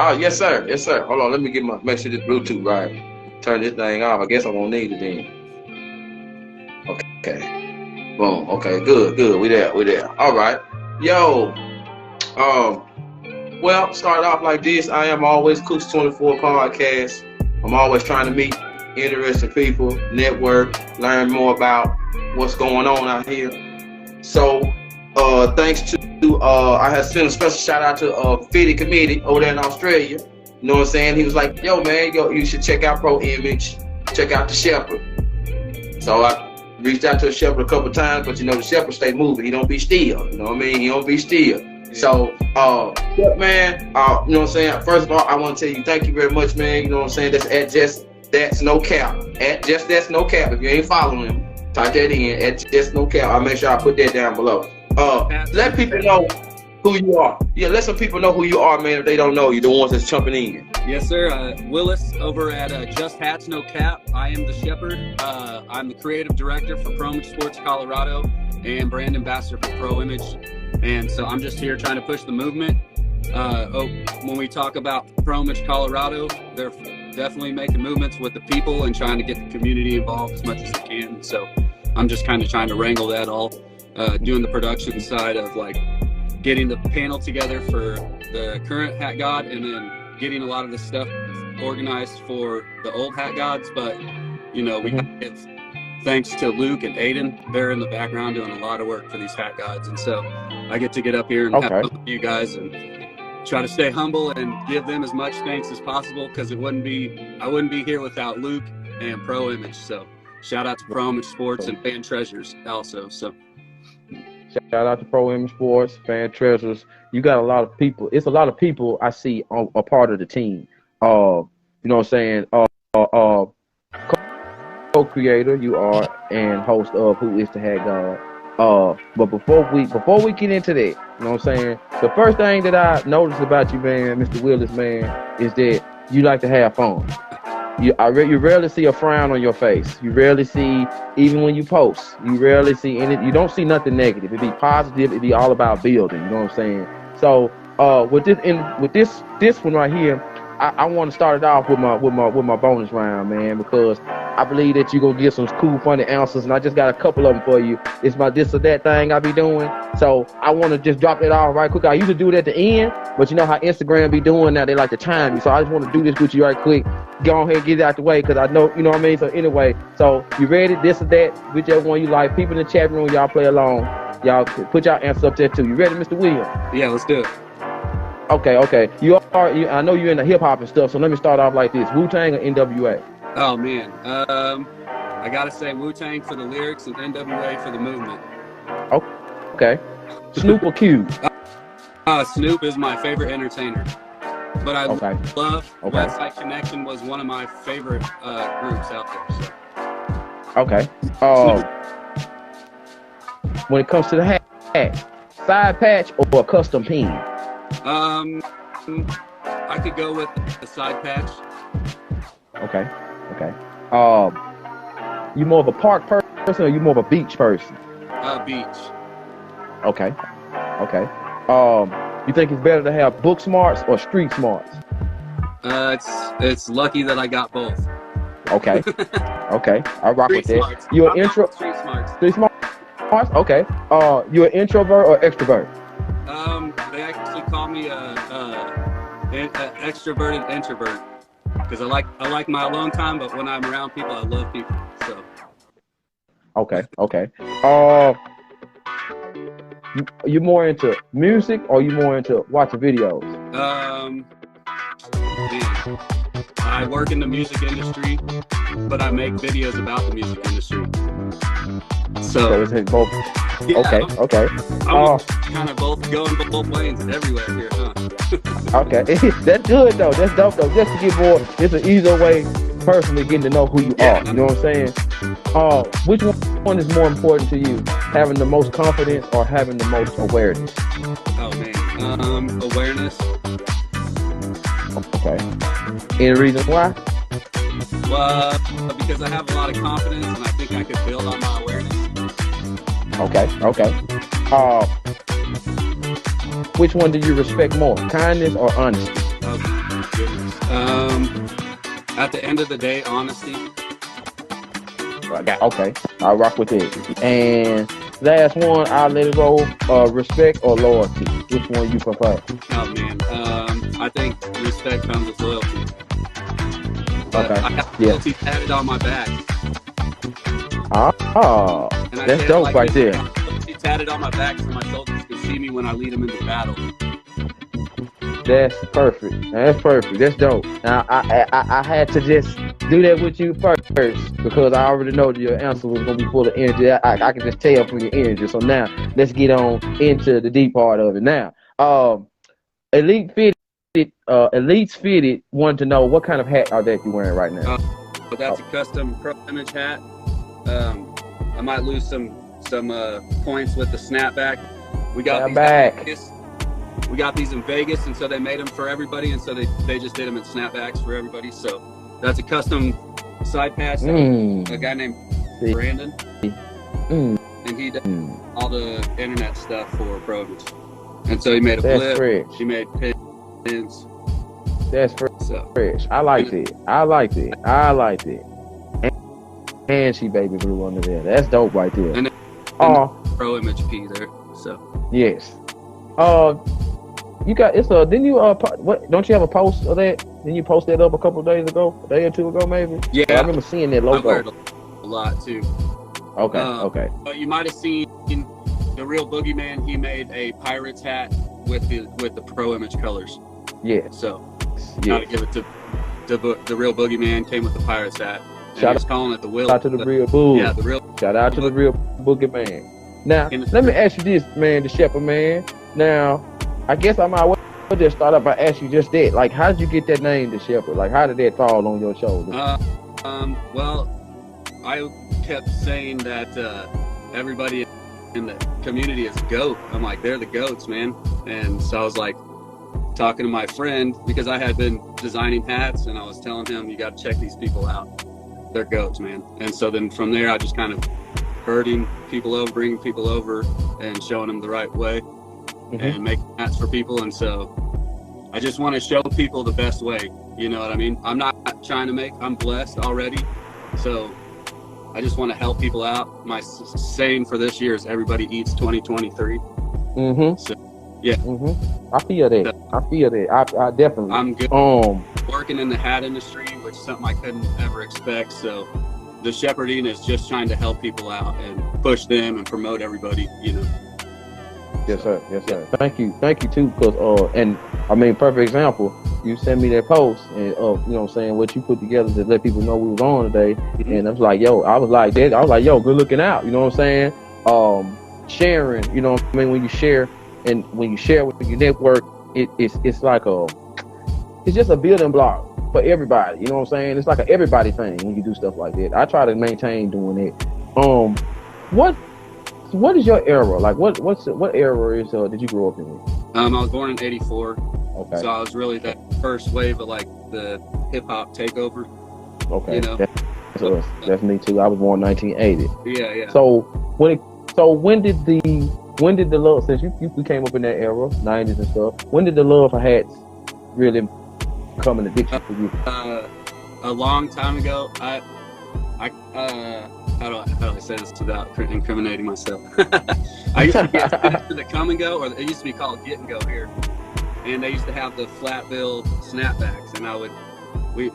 Oh, yes, sir. Yes, sir. Hold on. Let me make sure this Bluetooth right. Turn this thing off. I guess I won't need it then. Okay. Boom. Okay. Good. Good. We there. All right. Yo. Well, start off like this. I am always Cooks 24 podcast. I'm always trying to meet interesting people, network, learn more about what's going on out here. So, thanks to I have sent a special shout out to Fitty Committee over there in Australia. You know what I'm saying? He was like, yo man, you should check out Pro Image, check out the Shepard. So I reached out to the Shepard a couple times, but the Shepard stay moving. He don't be still. You know what I mean? He don't be still. So, yeah, man, you know what I'm saying? First of all, I want to tell you thank you very much, man. You know what I'm saying? That's at Just That's No Cap. At Just That's No Cap. If you ain't following him, type that in at Just No Cap. I'll make sure I put that down below. Let people know who you are. Yeah, let some people know who you are, man, if they don't know you, the ones that's jumping in. Yes, sir. Willis over at Just Hats No Cap. I am the Shepard. I'm the creative director for Pro Image Sports Colorado and brand ambassador for Pro Image. And so I'm just here trying to push the movement. When we talk about Pro Image Colorado, they're definitely making movements with the people and trying to get the community involved as much as they can. So I'm just kind of trying to wrangle that all. Doing the production side of like getting the panel together for the current Hat God and then getting a lot of the stuff organized for the old Hat Gods. But, we have, thanks to Luke and Aiden, they're in the background doing a lot of work for these Hat Gods. And so I get to get up here and have fun with you guys and try to stay humble and give them as much thanks as possible because I wouldn't be here without Luke and Pro Image. So shout out to Pro Image Sports and Fan Treasures also. So. Shout out to Pro Image Sports, Fan Treasures. You got a lot of people. It's a lot of people I see on a part of the team. You know what I'm saying? Co-creator you are and host of Who Is the Hat God. But before we get into that, you know what I'm saying? The first thing that I noticed about you, man, Mr. Willis, man, is that you like to have fun. You rarely see a frown on your face. You rarely see, even when you post, you rarely see any. You don't see nothing negative. It be positive. It be all about building. You know what I'm saying? So, with this one right here, I want to start it off with my bonus round, man, because I believe that you're gonna get some cool, funny answers, and I just got a couple of them for you. It's my this or that thing I be doing, so I want to just drop it off right quick. I usually do it at the end, but you know how Instagram be doing now, they like to time you, so I just want to do this with you right quick. Go ahead and get it out the way, because I know, you know what I mean? So anyway, so you ready? This or that, whichever one you like. People in the chat room, y'all play along. Y'all put y'all answers up there too. You ready, Mr. William? Yeah, let's do it. Okay. I know you're into hip hop and stuff, so let me start off like this: Wu-Tang or NWA? Oh man, I gotta say Wu-Tang for the lyrics and NWA for the movement. Okay. Snoop or Cube? Snoop is my favorite entertainer, but I love West Side Connection was one of my favorite groups out there. So. Okay. When it comes to the hat, side patch or a custom pin? I could go with the side patch. Okay. You more of a park person or you more of a beach person? Beach. Okay. You think it's better to have book smarts or street smarts? It's lucky that I got both. Okay. I rock street with that. Smarts. You an I'm intro? Street smarts. Street smarts? Okay. You an introvert or extrovert? They actually call me an extroverted introvert because I like my alone time, but when I'm around people, I love people. So. Okay. You more into music or you more into watching videos? Man, I work in the music industry, but I make videos about the music industry. So it's both. Yeah, Okay. I'm kind of going both lanes everywhere here, huh? Okay, that's good though. That's dope though. Just to get more, it's an easier way personally getting to know who you are. You know what I'm saying? Which one is more important to you? Having the most confidence or having the most awareness? Oh man, awareness. Okay. Any reason why? Well, because I have a lot of confidence and I think I could build on my awareness. Okay. Which one do you respect more, kindness or honesty? At the end of the day, honesty. Okay, I'll rock with it. And last one, I'll let it roll. Respect or loyalty? Which one you prefer? Oh man, I think respect comes with loyalty. But Okay. I got loyalty tatted on my back. And That's dope right there. Loyalty tatted on my back so my soldiers can see me when I lead them into battle. That's perfect. That's perfect. That's dope. Now I had to just do that with you first because I already know that your answer was gonna be full of energy. I can just tell from your energy. So now let's get on into the deep part of it. Now, Elites Fitted wanted to know what kind of hat are that you wearing right now? That's a custom Pro Image hat. I might lose some points with the snapback. We got these in Vegas, and so they made them for everybody, and so they just did them in snapbacks for everybody. So that's a custom side patch. A guy named Brandon, and he did all the internet stuff for Pro Image. And so he made a flip. He made pins. That's fresh. I liked it. And she baby blue under there. That's dope right there. And Pro Image P there. So yes. You got didn't you what? Don't you have a post of that? Didn't you post that up a couple of days ago, a day or two ago, maybe? Yeah, I remember seeing that logo. I wear it a lot too. Okay. But you might have seen the Real Boogeyman. He made a Pirates hat with the Pro Image colors. Yeah. So gotta give it to the Real Boogeyman. Came with the Pirates hat. Shout out, calling it the Will. Shout out to the Real Boo. Yeah, the Real. Shout out to the Real Boogeyman. Now, let me ask you this, man, the Shepard man. Now, I guess I might well just start up by asking you just that. Like, how did you get that name, the Shepard? Like, how did that fall on your shoulders? Well, I kept saying that everybody in the community is a goat. I'm like, they're the goats, man. And so I was like talking to my friend because I had been designing hats, and I was telling him, you got to check these people out. They're goats, man. And so then from there, I just kind of bringing people over and showing them the right way and making hats for people. And so I just want to show people the best way. You know what I mean? I'm not trying to I'm blessed already. So I just want to help people out. My saying for this year is everybody eats 2023. So, yeah. I feel that. I definitely. I'm good. Working in the hat industry, which is something I couldn't ever expect. So the Shepherding is just trying to help people out and push them and promote everybody, you know. Yes, sir. Thank you too, because and I mean, perfect example. You sent me that post, and you know what I'm saying, what you put together to let people know we was on today, and I was like, yo, good looking out. You know what I'm saying? Sharing. You know what I mean? When you share, and when you share with your network, it's like it's just a building block for everybody. You know what I'm saying? It's like an everybody thing when you do stuff like that. I try to maintain doing it. What is your era? Like what era is did you grow up in? I was born in '84. Okay. So I was really that first wave of like the hip hop takeover. Okay. You know? That's me too. I was born 1980. Yeah. So when did the love, since you came up in that era, 90s and stuff, when did the love for hats really become an addiction for you? A long time ago. How do I say this without incriminating myself? I used to get to the come and go, or it used to be called get and go here, and they used to have the flat bill snapbacks, and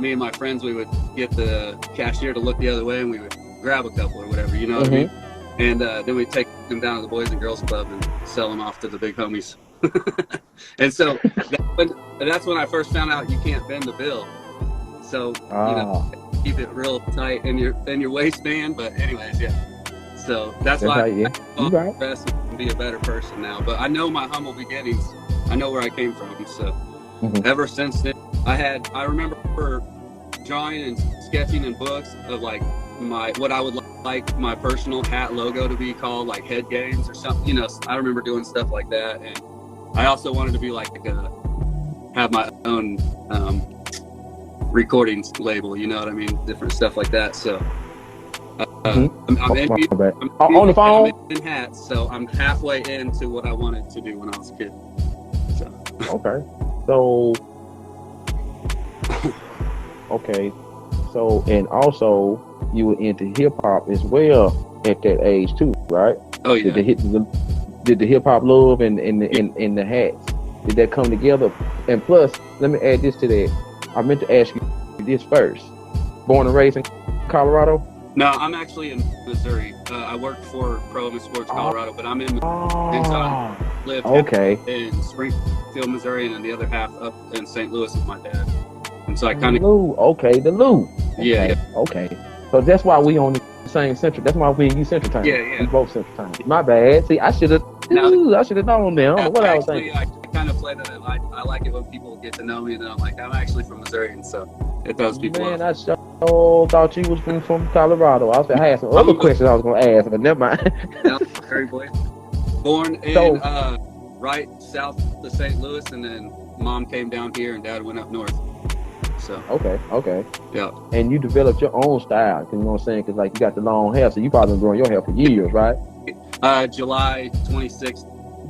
me and my friends, we would get the cashier to look the other way, and we would grab a couple or whatever, you know what I mean? And then we'd take them down to the Boys and Girls Club and sell them off to the big homies. And so that's when I first found out you can't bend the bill. So you know, keep it real tight in your waistband. But anyways, yeah. So that's why I best and be a better person now. But I know my humble beginnings. I know where I came from. So ever since then, I remember drawing and sketching in books of like what I would like my personal hat logo to be called, like Head Games or something. You know, I remember doing stuff like that, and I also wanted to be like have my own recording label. You know what I mean? Different stuff like that. So I'm on the phone. I'm in hats, so I'm halfway into what I wanted to do when I was a kid. So okay, so Okay. So, and also you were into hip hop as well at that age too, right? Oh Did yeah. did the hip hop love and the hats, did that come together? And plus, let me add this to that. I meant to ask you this first. Born and raised in Colorado? No, I'm actually in Missouri. I work for Pro Image Sports Colorado, but I'm in, and so I live half Okay. in Springfield, Missouri, and then the other half up in St. Louis with my dad. And so I kind of, Lou. Okay, the Lou. yeah, Okay. Okay. So that's why we on the same central. That's why we use central time. Yeah. We both central time. My bad. See, I should have. I should have known that. I don't know what I was thinking. I kind of play that. I like it when people get to know me, and then I'm like, I'm actually from Missouri, and so it throws people Man, off. I sure thought you was from Colorado. I had some other questions I was gonna ask, but never mind. No, Missouri boy. Born in right south of St. Louis, and then mom came down here, and dad went up north. So Okay. yeah. And you developed your own style. You know what I'm saying? Because like you got the long hair, so you probably been growing your hair for years, right? July 26th,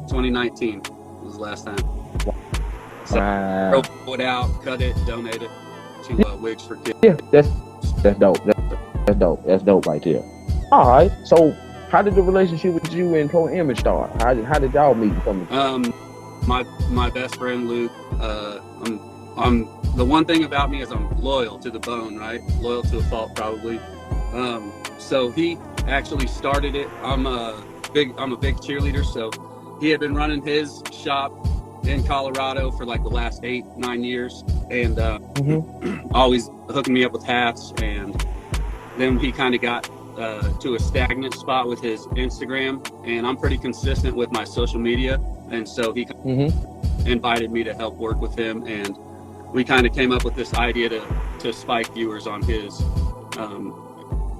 2019 was the last time. So Wow. throw it out, cut it, donate it to Wigs for Kids. Yeah, that's dope. That's dope. That's dope right there. All right. So, how did the relationship with you and Pro Image start? How did y'all meet? My best friend Luke. I'm the one thing about me is I'm loyal to the bone, right? Loyal to a fault, probably. So he actually started it. I'm a big cheerleader, so he had been running his shop in Colorado for like the last 8-9 years, and always hooking me up with hats. And then he kind of got to a stagnant spot with his Instagram, and I'm pretty consistent with my social media, and so he invited me to help work with him, and we kind of came up with this idea to spike viewers on his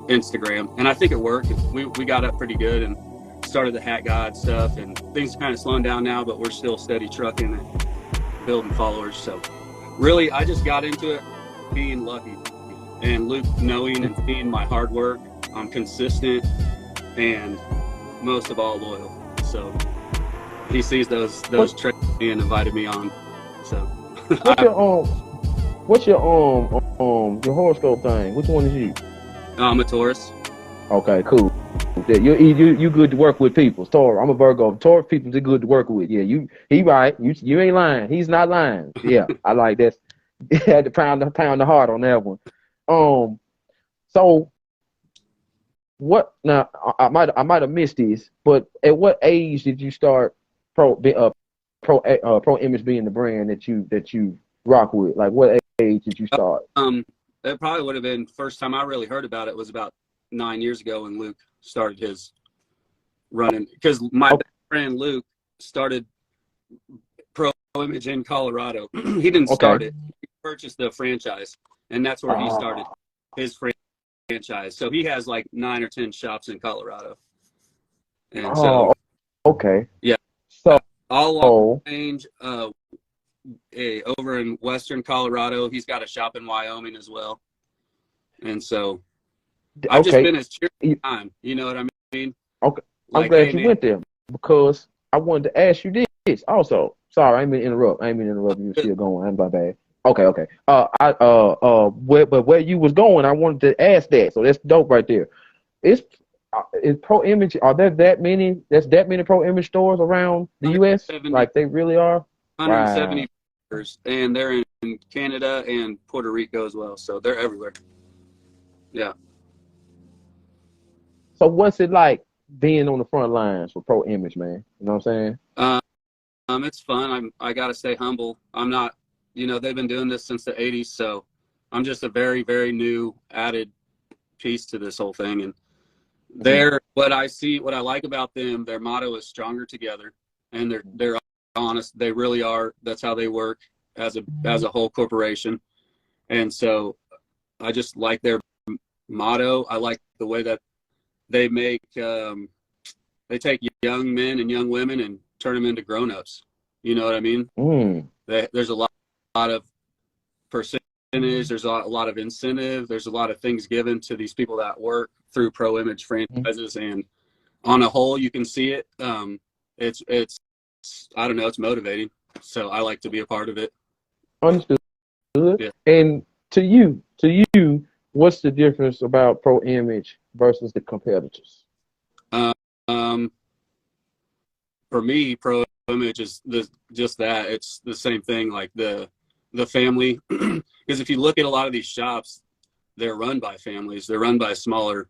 Instagram, and I think it worked. We got up pretty good and started the Hat God stuff, and things are kind of slowing down now, but we're still steady trucking and building followers. So really, I just got into it being lucky, and Luke knowing and seeing my hard work. I'm consistent and most of all loyal. So he sees those traits and invited me on. So what's your horoscope thing? Which one is you? I'm a Taurus. Okay, cool. You good to work with people. Taurus. I'm a Virgo. Taurus people are good to work with. Yeah, he right. You ain't lying. He's not lying. Yeah, I like that. Had to pound the heart on that one. So what? Now I might have missed this, but at what age did you start Pro Image being the brand that you rock with? Like what age did you start? It probably would have been first time I really heard about it was about 9 years ago when Luke started his running, because my friend Luke started Pro Image in Colorado. He didn't start it. He purchased the franchise, and that's where he started his franchise. So he has like 9 or 10 shops in Colorado. And so okay. Yeah. So all along the range, over in western Colorado. He's got a shop in Wyoming as well. And so I've just been his cheerleader time. You know what I mean? Okay. Like, I'm glad you went there, because I wanted to ask you this also. Sorry, I ain't mean to interrupt. You were still going. I'm my bad. Okay. Where you was going, I wanted to ask that. So that's dope right there. Is Pro Image, are there that many Pro Image stores around the US? Like they really are? 170 stores, and they're in Canada and Puerto Rico as well. So they're everywhere. Yeah. So what's it like being on the front lines for Pro Image, man? You know what I'm saying? It's fun. I gotta stay humble. I'm not, they've been doing this since the 80s, so I'm just a very, very new added piece to this whole thing. And what I like about them, their motto is stronger together, and they're honest. They really are. That's how they work as a whole corporation. And so I just like their motto. I like the way that they make they take young men and young women and turn them into grown-ups. You know what I mean? There's a lot of percentage. There's a lot of incentive. There's a lot of things given to these people that work through Pro Image franchises, and on a whole, you can see it. It's I don't know. It's motivating. So I like to be a part of it. Understood. Yeah. And to you, what's the difference about Pro Image versus the competitors? Um, for me, Pro Image is just that. It's the same thing, like the family. Because if you look at a lot of these shops, they're run by families. They're run by smaller